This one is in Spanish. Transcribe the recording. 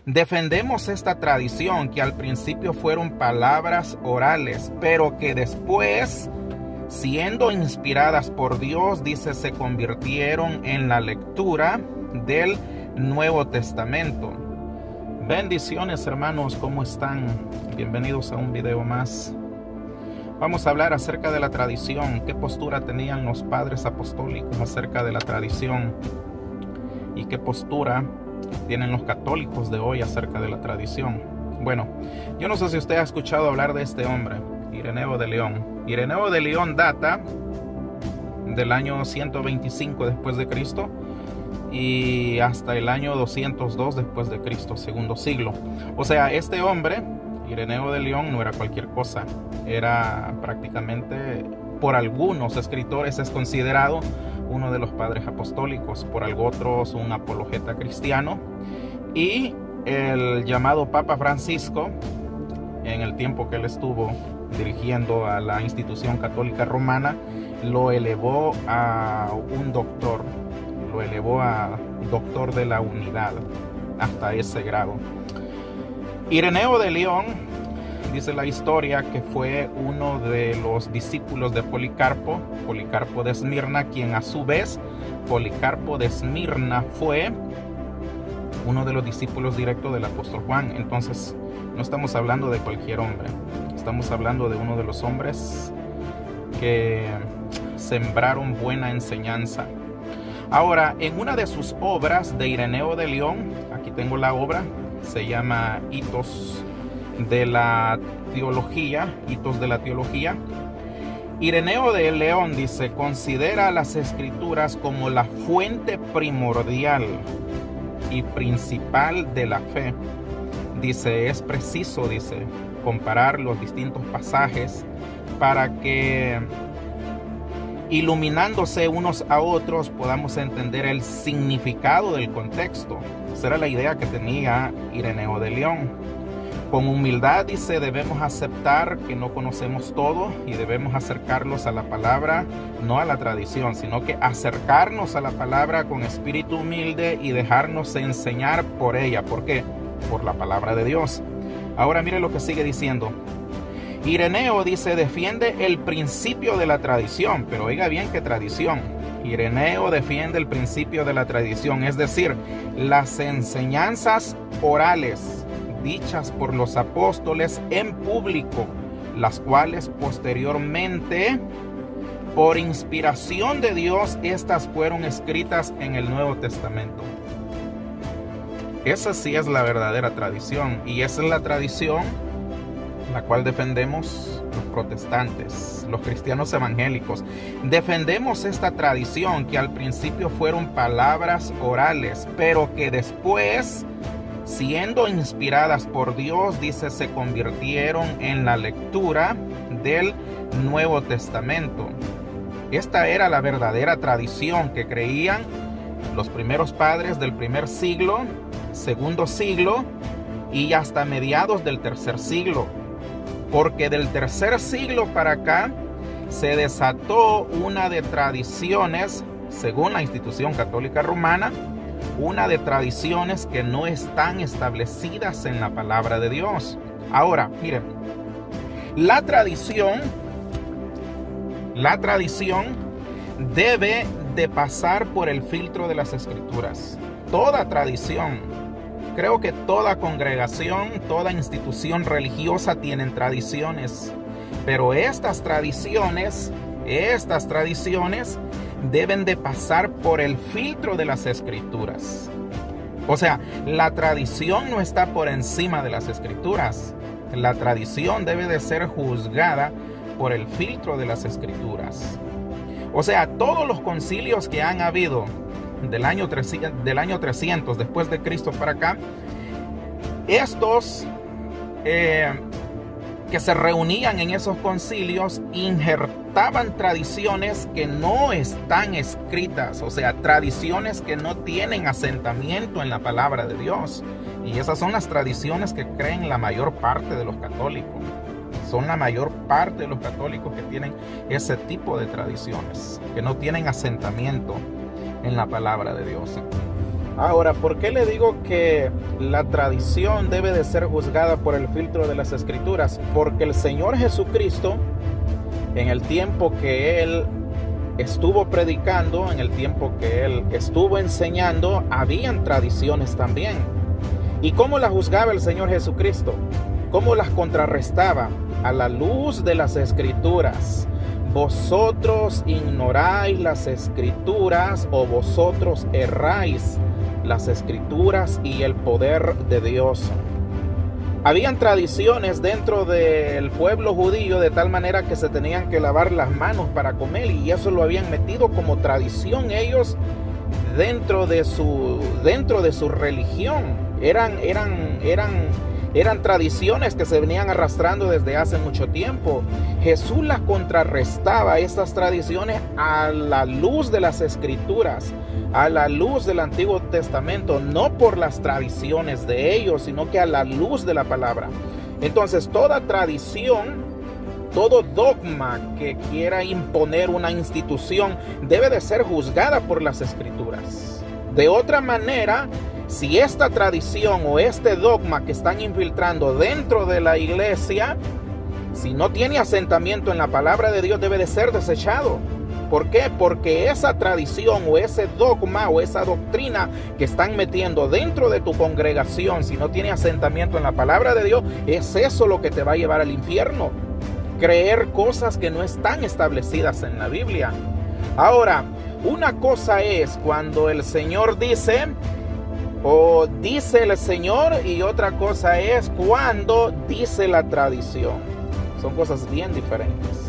Defendemos esta tradición que al principio fueron palabras orales, pero que después, siendo inspiradas por Dios, dice, se convirtieron en la lectura del Nuevo Testamento. Bendiciones, hermanos, ¿cómo están? Bienvenidos a un video más. Vamos a hablar acerca de la tradición, qué postura tenían los padres apostólicos acerca de la tradición y qué postura tienen los católicos de hoy acerca de la tradición. Bueno, yo no sé si usted ha escuchado hablar de este hombre, Ireneo de León. Ireneo de León data del año 125 después de Cristo y hasta el año 202 después de Cristo, segundo siglo. O sea, este hombre, Ireneo de León, no era cualquier cosa. Era prácticamente, por algunos escritores, es considerado uno de los padres apostólicos, por otros un apologeta cristiano, y el llamado Papa Francisco, en el tiempo que él estuvo dirigiendo a la institución católica romana, lo elevó a un doctor, lo elevó a doctor de la unidad, hasta ese grado. Ireneo de León, dice la historia, que fue uno de los discípulos de Policarpo de Esmirna, quien a su vez, Policarpo de Esmirna fue uno de los discípulos directos del apóstol Juan. Entonces, no estamos hablando de cualquier hombre, estamos hablando de uno de los hombres que sembraron buena enseñanza. Ahora, en una de sus obras de Ireneo de León, aquí tengo la obra, se llama Hitos de la Teología, Ireneo de León dice, considera las escrituras como la fuente primordial y principal de la fe. Dice, es preciso, dice, comparar los distintos pasajes para que, iluminándose unos a otros, podamos entender el significado del contexto. Esa era la idea que tenía Ireneo de León. Con humildad, dice, debemos aceptar que no conocemos todo y debemos acercarnos a la palabra, no a la tradición, sino que acercarnos a la palabra con espíritu humilde y dejarnos enseñar por ella. ¿Por qué? Por la palabra de Dios. Ahora mire lo que sigue diciendo. Ireneo dice, defiende el principio de la tradición, pero oiga bien qué tradición. Ireneo defiende el principio de la tradición, es decir, las enseñanzas orales dichas por los apóstoles en público, las cuales posteriormente, por inspiración de Dios, estas fueron escritas en el Nuevo Testamento. Esa sí es la verdadera tradición, y esa es la tradición la cual defendemos los protestantes, los cristianos evangélicos. Defendemos esta tradición que al principio fueron palabras orales, pero que después, siendo inspiradas por Dios, dice, se convirtieron en la lectura del Nuevo Testamento. Esta era la verdadera tradición que creían los primeros padres del primer siglo, segundo siglo y hasta mediados del tercer siglo. Porque del tercer siglo para acá se desató una de tradiciones, según la institución católica romana, una de tradiciones que no están establecidas en la palabra de Dios. Ahora, miren, la tradición debe de pasar por el filtro de las escrituras. Toda tradición, creo que toda congregación, toda institución religiosa tienen tradiciones, pero estas tradiciones deben de pasar por el filtro de las escrituras. O sea, la tradición no está por encima de las escrituras. La tradición debe de ser juzgada por el filtro de las escrituras. O sea, todos los concilios que han habido del año 300 después de Cristo para acá, estos que se reunían en esos concilios injertaban tradiciones que no están escritas, o sea, tradiciones que no tienen asentamiento en la palabra de Dios. Y esas son las tradiciones que creen la mayor parte de los católicos. Son la mayor parte de los católicos que tienen ese tipo de tradiciones, que no tienen asentamiento en la palabra de Dios. Ahora, ¿por qué le digo que la tradición debe de ser juzgada por el filtro de las Escrituras? Porque el Señor Jesucristo, en el tiempo que Él estuvo predicando, en el tiempo que Él estuvo enseñando, habían tradiciones también. ¿Y cómo las juzgaba el Señor Jesucristo? ¿Cómo las contrarrestaba? A la luz de las Escrituras. Vosotros ignoráis las Escrituras, o vosotros erráis las Escrituras y el poder de Dios. Habían tradiciones dentro del pueblo judío de tal manera que se tenían que lavar las manos para comer, y eso lo habían metido como tradición ellos dentro de su religión. Eran tradiciones que se venían arrastrando desde hace mucho tiempo. Jesús las contrarrestaba, estas tradiciones, a la luz de las Escrituras, a la luz del Antiguo Testamento, no por las tradiciones de ellos, sino que a la luz de la palabra. Entonces, toda tradición, todo dogma que quiera imponer una institución debe de ser juzgada por las Escrituras. De otra manera, si esta tradición o este dogma que están infiltrando dentro de la iglesia, si no tiene asentamiento en la palabra de Dios, debe de ser desechado. ¿Por qué? Porque esa tradición o ese dogma o esa doctrina que están metiendo dentro de tu congregación, si no tiene asentamiento en la palabra de Dios, es eso lo que te va a llevar al infierno. Creer cosas que no están establecidas en la Biblia. Ahora, una cosa es cuando el Señor dice, o dice el Señor, y otra cosa es cuando dice la tradición. Son cosas bien diferentes.